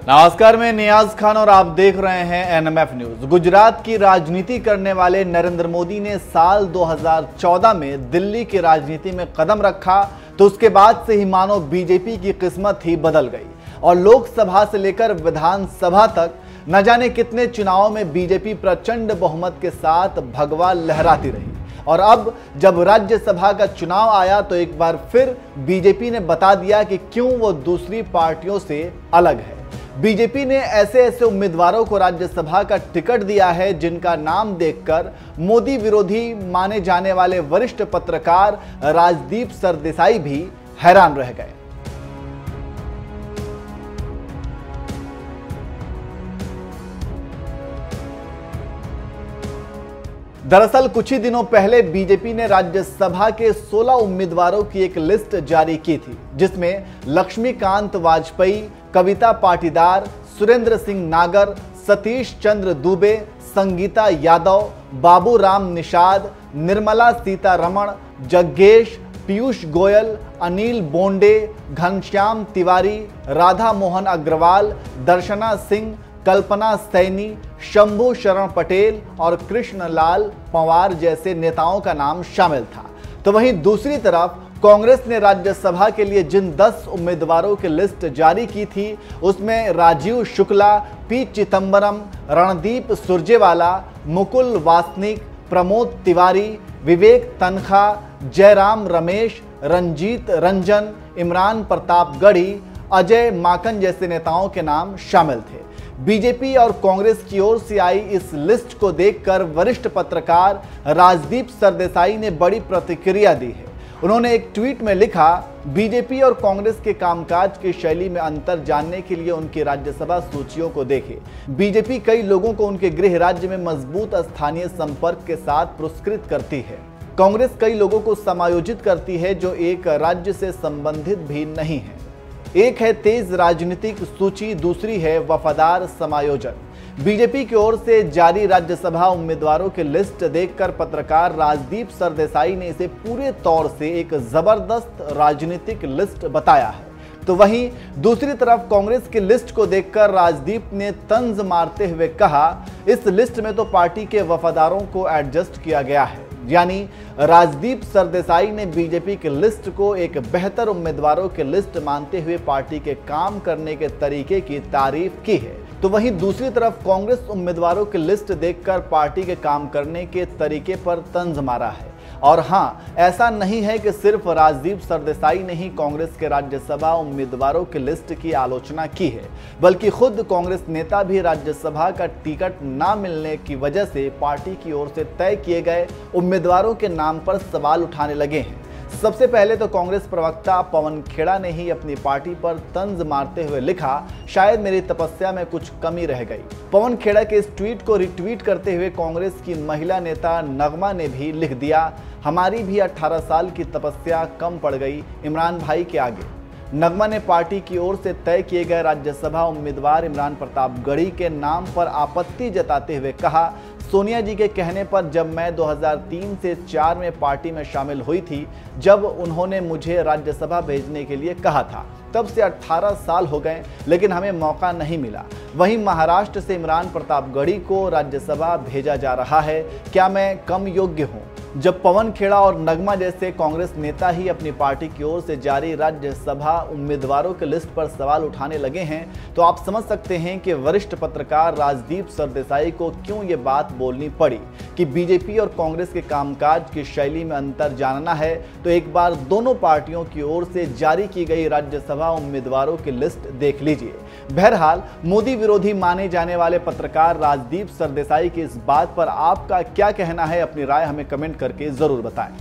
नमस्कार, मैं नियाज खान और आप देख रहे हैं एनएमएफ न्यूज। गुजरात की राजनीति करने वाले नरेंद्र मोदी ने साल 2014 में दिल्ली की राजनीति में कदम रखा तो उसके बाद से ही मानो बीजेपी की किस्मत ही बदल गई और लोकसभा से लेकर विधानसभा तक न जाने कितने चुनावों में बीजेपी प्रचंड बहुमत के साथ भगवा लहराती रही। और अब जब राज्यसभा का चुनाव आया तो एक बार फिर बीजेपी ने बता दिया कि क्यों वो दूसरी पार्टियों से अलग है। बीजेपी ने ऐसे उम्मीदवारों को राज्यसभा का टिकट दिया है जिनका नाम देखकर मोदी विरोधी माने जाने वाले वरिष्ठ पत्रकार राजदीप सरदेसाई भी हैरान रह गए। दरअसल कुछ ही दिनों पहले बीजेपी ने राज्यसभा के 16 उम्मीदवारों की एक लिस्ट जारी की थी, जिसमें लक्ष्मीकांत वाजपेयी, कविता पाटीदार, सुरेंद्र सिंह नागर, सतीश चंद्र दुबे, संगीता यादव, बाबूराम निषाद, निर्मला सीतारमण, जग्गेश, पीयूष गोयल, अनिल बोंडे, घनश्याम तिवारी, राधा मोहन अग्रवाल, दर्शना सिंह, कल्पना सैनी, शंभू शरण पटेल और कृष्णलाल पंवार जैसे नेताओं का नाम शामिल था। तो वहीं दूसरी तरफ कांग्रेस ने राज्यसभा के लिए जिन 10 उम्मीदवारों की लिस्ट जारी की थी उसमें राजीव शुक्ला, पी चिदंबरम, रणदीप सुरजेवाला, मुकुल वासनिक, प्रमोद तिवारी, विवेक तनखा, जयराम रमेश, रंजीत रंजन, इमरान प्रताप गढ़ी, अजय माकन जैसे नेताओं के नाम शामिल थे। बीजेपी और कांग्रेस की ओर से आई इस लिस्ट को देखकर वरिष्ठ पत्रकार राजदीप सरदेसाई ने बड़ी प्रतिक्रिया दी है। उन्होंने एक ट्वीट में लिखा, बीजेपी और कांग्रेस के कामकाज की शैली में अंतर जानने के लिए उनकी राज्यसभा सूचियों को देखें। बीजेपी कई लोगों को उनके गृह राज्य में मजबूत स्थानीय संपर्क के साथ पुरस्कृत करती है। कांग्रेस कई लोगों को समायोजित करती है जो एक राज्य से संबंधित भी नहीं है। एक है तेज राजनीतिक सूची, दूसरी है वफादार समायोजन। बीजेपी की ओर से जारी राज्यसभा उम्मीदवारों की लिस्ट देखकर पत्रकार राजदीप सरदेसाई ने इसे पूरे तौर से एक जबरदस्त राजनीतिक लिस्ट बताया है। तो वहीं दूसरी तरफ कांग्रेस की लिस्ट को देखकर राजदीप ने तंज मारते हुए कहा, इस लिस्ट में तो पार्टी के वफादारों को एडजस्ट किया गया है। यानी राजदीप सरदेसाई ने बीजेपी की लिस्ट को एक बेहतर उम्मीदवारों की लिस्ट मानते हुए पार्टी के काम करने के तरीके की तारीफ की है। तो वहीं दूसरी तरफ कांग्रेस उम्मीदवारों की लिस्ट देखकर पार्टी के काम करने के तरीके पर तंज मारा है। और हाँ, ऐसा नहीं है कि सिर्फ राजदीप सरदेसाई ने ही कांग्रेस के राज्यसभा उम्मीदवारों की लिस्ट की आलोचना की है, बल्कि खुद कांग्रेस नेता भी राज्यसभा का टिकट न मिलने की वजह से पार्टी की ओर से तय किए गए उम्मीदवारों के नाम पर सवाल उठाने लगे हैं। सबसे पहले तो कांग्रेस प्रवक्ता पवन खेड़ा ने ही अपनी पार्टी पर तंज मारते हुए लिखा, शायद मेरी तपस्या में कुछ कमी रह गई। पवन खेड़ा के इस ट्वीट को रिट्वीट करते हुए कांग्रेस की महिला नेता नगमा ने भी लिख दिया, हमारी भी 18 साल की तपस्या कम पड़ गई इमरान भाई के आगे। नगमा ने पार्टी की ओर से तय किए गए राज्यसभा उम्मीदवार इमरान प्रताप गढ़ी के नाम पर आपत्ति जताते हुए कहा, सोनिया जी के कहने पर जब मैं 2003 से 4 में पार्टी में शामिल हुई थी, जब उन्होंने मुझे राज्यसभा भेजने के लिए कहा था, तब से 18 साल हो गए लेकिन हमें मौका नहीं मिला। वहीं महाराष्ट्र से इमरान प्रताप गढ़ी को राज्यसभा भेजा जा रहा है, क्या मैं कम योग्य हूं? जब पवन खेड़ा और नगमा जैसे कांग्रेस नेता ही अपनी पार्टी की ओर से जारी राज्यसभा उम्मीदवारों की लिस्ट पर सवाल उठाने लगे हैं तो आप समझ सकते हैं कि वरिष्ठ पत्रकार राजदीप सरदेसाई को क्यों ये बात बोलनी पड़ी कि बीजेपी और कांग्रेस के कामकाज की शैली में अंतर जानना है तो एक बार दोनों पार्टियों की ओर से जारी की गई राज्यसभा उम्मीदवारों की लिस्ट देख लीजिए। बहरहाल मोदी विरोधी माने जाने वाले पत्रकार राजदीप सरदेसाई की इस बात पर आपका क्या कहना है? अपनी राय हमें कमेंट करके जरूर बताएं।